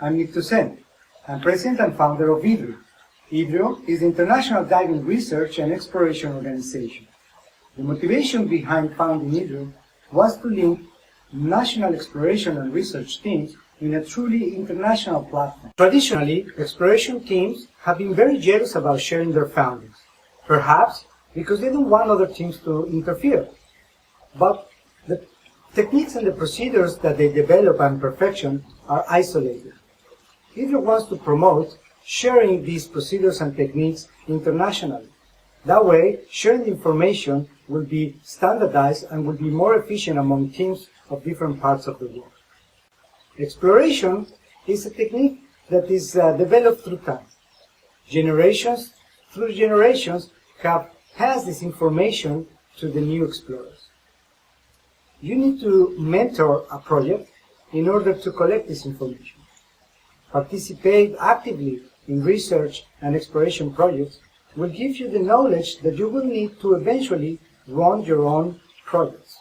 I'm Nick Toussaint. I'm president and founder of IDREO. IDREO is the International Diving Research and Exploration Organization. The motivation behind founding IDREO was to link national exploration and research teams in a truly international platform. Traditionally, exploration teams have been very jealous about sharing their findings, perhaps because they don't want other teams to interfere. But the techniques and the procedures that they develop and perfection are isolated. IDREO wants to promote sharing these procedures and techniques internationally. That way, sharing information will be standardized and will be more efficient among teams of different parts of the world. Exploration is a technique that is developed through time. Generations through generations have passed this information to the new explorers. You need to mentor a project in order to collect this information. Participate actively in research and exploration projects will give you the knowledge that you will need to eventually run your own projects.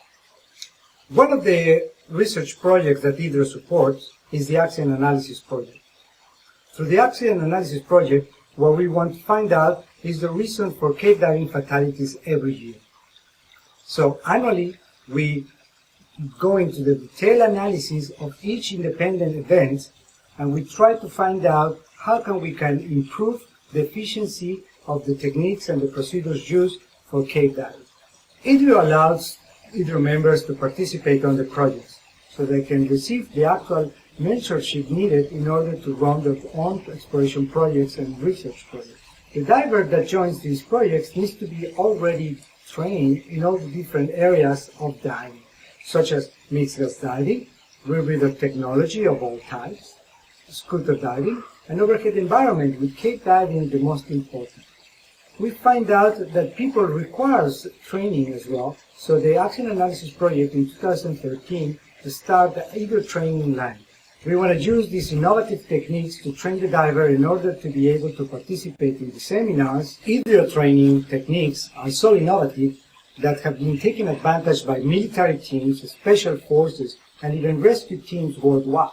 One of the research projects that IDREO supports is the Accident Analysis Project. Through the Accident Analysis Project, what we want to find out is the reason for cave diving fatalities every year. So annually, we go into the detailed analysis of each independent event, and we try to find out how we can improve the efficiency of the techniques and the procedures used for cave diving. IDREO allows IDREO members to participate on the projects, so they can receive the actual mentorship needed in order to run their own exploration projects and research projects. The diver that joins these projects needs to be already trained in all the different areas of diving, such as mixed gas diving, rebreather technology of all types, scooter diving, and overhead environment, with cave diving the most important. We find out that people requires training as well, so the Accident Analysis Project in 2013 started the IDREO training line. We want to use these innovative techniques to train the diver in order to be able to participate in the seminars. IDREO training techniques are so innovative that have been taken advantage by military teams, special forces, and even rescue teams worldwide.